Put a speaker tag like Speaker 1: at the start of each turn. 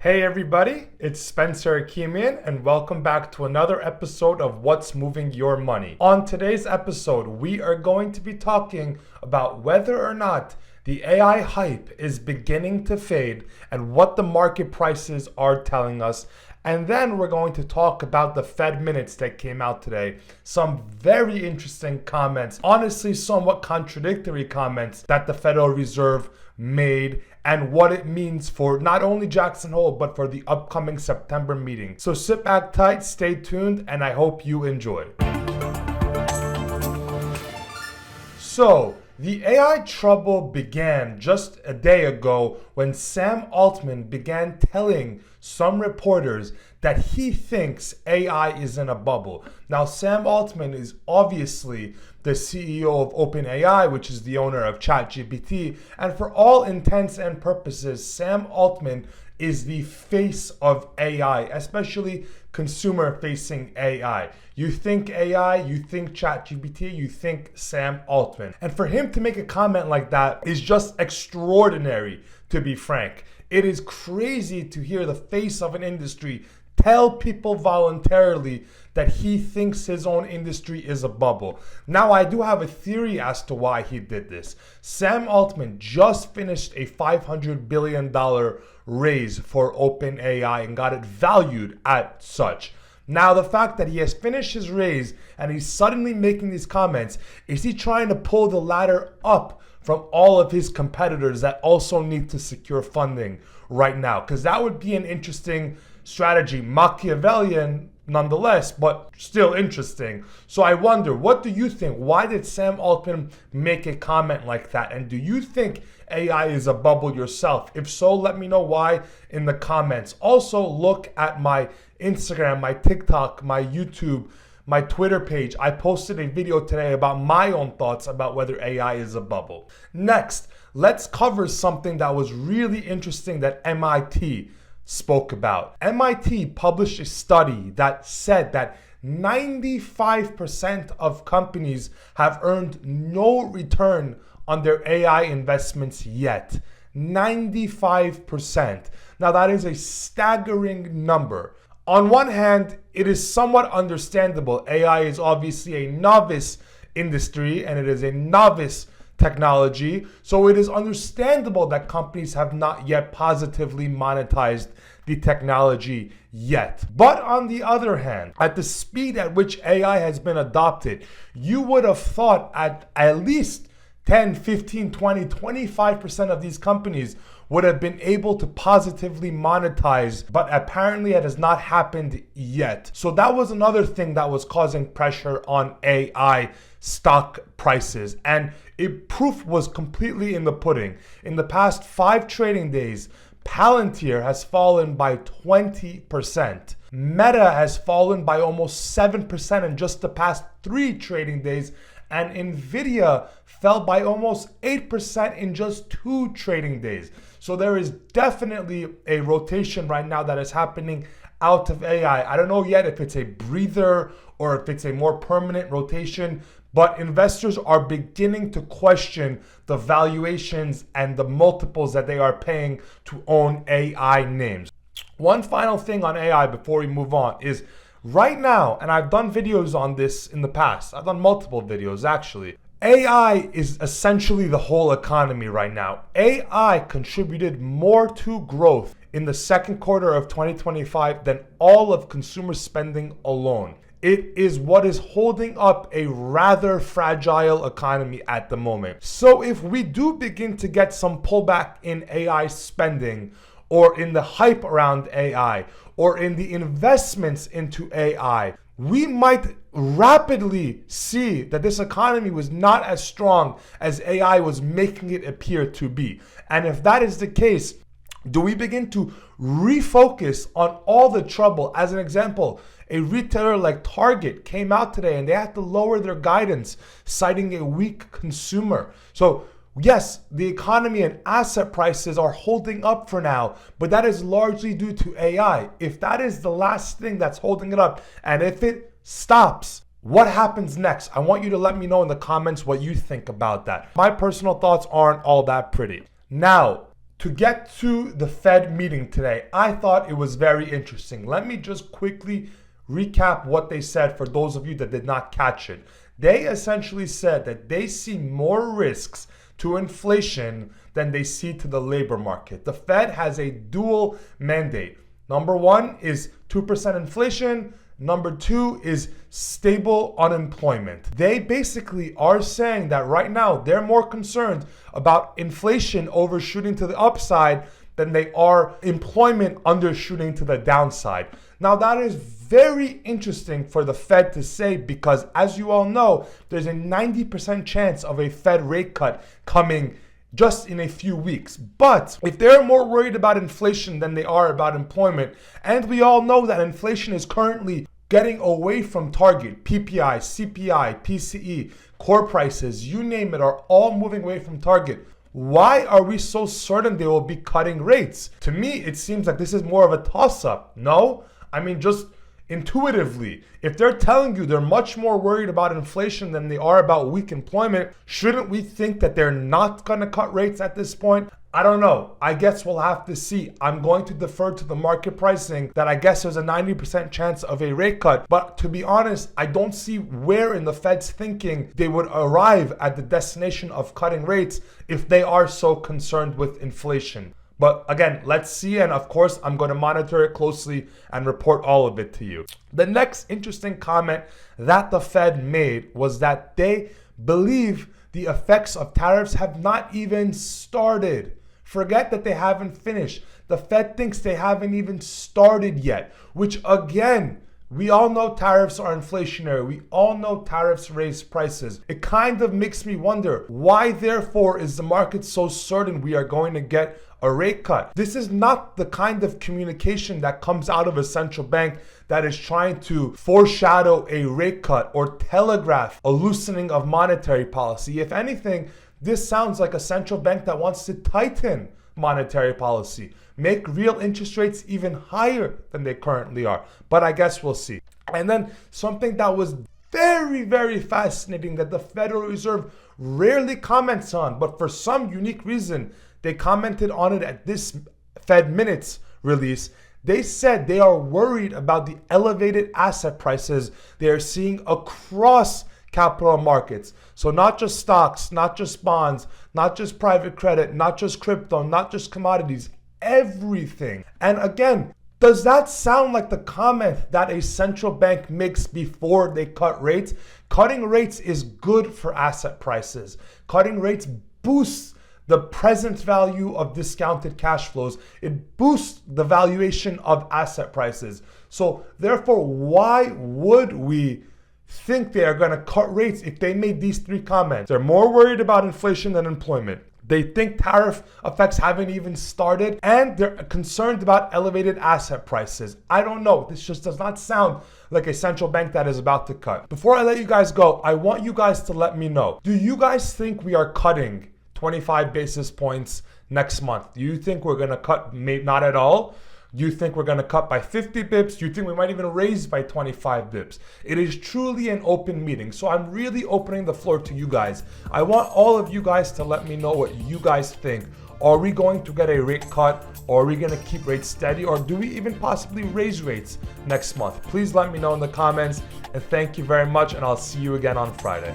Speaker 1: Hey everybody, it's Spencer Hakimian and welcome back to another episode of What's Moving Your Money. On today's episode, we are going to be talking about whether or not the AI hype is beginning to fade and what the market prices are telling us. And then we're going to talk about the Fed minutes that came out today. Some very interesting comments, honestly somewhat contradictory comments that the Federal Reserve made and what it means for not only Jackson Hole, but for the upcoming September meeting. So sit back tight, stay tuned, and I hope you enjoy. So, the AI trouble began just a day ago when Sam Altman began telling some reporters that he thinks AI is in a bubble. Now, Sam Altman is obviously the CEO of OpenAI, which is the owner of ChatGPT, and for all intents and purposes, Sam Altman is the face of AI, especially consumer-facing AI. You think AI, you think ChatGPT, you think Sam Altman. And for him to make a comment like that is just extraordinary, to be frank. It is crazy to hear the face of an industry tell people voluntarily that he thinks his own industry is a bubble. Now, I do have a theory as to why he did this. Sam Altman just finished a $500 billion raise for OpenAI and got it valued at such. Now, the fact that he has finished his raise and he's suddenly making these comments, is he trying to pull the ladder up from all of his competitors that also need to secure funding right now? Because that would be an interesting strategy, Machiavellian nonetheless, but still interesting. So I wonder, what do you think? Why did Sam Altman make a comment like that? And do you think AI is a bubble yourself? If so, let me know why in the comments. Also, look at my Instagram, my TikTok, my YouTube, my Twitter page. I posted a video today about my own thoughts about whether AI is a bubble. Next, let's cover something that was really interesting that MIT spoke about. MIT published a study that said that 95% of companies have earned no return on their AI investments yet. 95%. Now that is a staggering number. On one hand, it is somewhat understandable. AI is obviously a novice industry and it is a novice technology, so it is understandable that companies have not yet positively monetized the technology yet. But on the other hand, at the speed at which AI has been adopted, you would have thought at least 10, 15, 20, 25% of these companies would have been able to positively monetize, but apparently it has not happened yet. So that was another thing that was causing pressure on AI stock prices. And proof was completely in the pudding. In the past 5 trading days, Palantir has fallen by 20%. Meta has fallen by almost 7% in just the past 3 trading days. And Nvidia fell by almost 8% in just 2 trading days. So there is definitely a rotation right now that is happening out of AI. I don't know yet if it's a breather or if it's a more permanent rotation, but investors are beginning to question the valuations and the multiples that they are paying to own AI names. One final thing on AI before we move on is right now, and I've done videos on this in the past, I've done multiple videos actually, AI is essentially the whole economy right now. AI contributed more to growth in the second quarter of 2025 than all of consumer spending alone. It is what is holding up a rather fragile economy at the moment. So if we do begin to get some pullback in AI spending, or in the hype around AI, or in the investments into AI, we might rapidly see that this economy was not as strong as AI was making it appear to be. And if that is the case, do we begin to refocus on all the trouble? As an example, a retailer like Target came out today and they had to lower their guidance, citing a weak consumer. So yes, the economy and asset prices are holding up for now, but that is largely due to AI. If that is the last thing that's holding it up, and if it stops, what happens next? I want you to let me know in the comments what you think about that. My personal thoughts aren't all that pretty. Now, to get to the Fed meeting today, I thought it was very interesting. Let me just quickly recap what they said for those of you that did not catch it. They essentially said that they see more risks to inflation than they see to the labor market. The Fed has a dual mandate. Number one is 2% inflation. Number two is stable unemployment. They basically are saying that right now they're more concerned about inflation overshooting to the upside than they are employment undershooting to the downside. Now that is very interesting for the Fed to say because as you all know, there's a 90% chance of a Fed rate cut coming just in a few weeks. But if they're more worried about inflation than they are about employment, and we all know that inflation is currently getting away from target, PPI, CPI, PCE, core prices, you name it, are all moving away from target. Why are we so certain they will be cutting rates? To me, it seems like this is more of a toss-up. No? I mean, just intuitively, if they're telling you they're much more worried about inflation than they are about weak employment, shouldn't we think that they're not going to cut rates at this point? I don't know. I guess we'll have to see. I'm going to defer to the market pricing that I guess there's a 90% chance of a rate cut. But to be honest, I don't see where in the Fed's thinking they would arrive at the destination of cutting rates if they are so concerned with inflation. But again, let's see. And of course, I'm going to monitor it closely and report all of it to you. The next interesting comment that the Fed made was that they believe the effects of tariffs have not even started. Forget that they haven't finished. The Fed thinks they haven't even started yet, which again, we all know tariffs are inflationary. We all know tariffs raise prices. It kind of makes me wonder, why therefore is the market so certain we are going to get a rate cut? This is not the kind of communication that comes out of a central bank that is trying to foreshadow a rate cut or telegraph a loosening of monetary policy. If anything, this sounds like a central bank that wants to tighten monetary policy, make real interest rates even higher than they currently are. But I guess we'll see. And then something that was very, very fascinating that the Federal Reserve rarely comments on, but for some unique reason, they commented on it at this Fed Minutes release. They said they are worried about the elevated asset prices they are seeing across capital markets. So not just stocks, not just bonds, not just private credit, not just crypto, not just commodities, everything. And again, does that sound like the comment that a central bank makes before they cut rates? Cutting rates is good for asset prices. Cutting rates boosts the present value of discounted cash flows. It boosts the valuation of asset prices. So therefore, why would we think they are going to cut rates if they made these three comments? They're more worried about inflation than employment. They think tariff effects haven't even started, and they're concerned about elevated asset prices. I don't know. This just does not sound like a central bank that is about to cut. Before I let you guys go, I want you guys to let me know. Do you guys think we are cutting 25 basis points next month? Do you think we're going to cut not at all? Do you think we're going to cut by 50 bips? Do you think we might even raise by 25 bips? It is truly an open meeting. So I'm really opening the floor to you guys. I want all of you guys to let me know what you guys think. Are we going to get a rate cut? Or are we going to keep rates steady? Or do we even possibly raise rates next month? Please let me know in the comments. And thank you very much. And I'll see you again on Friday.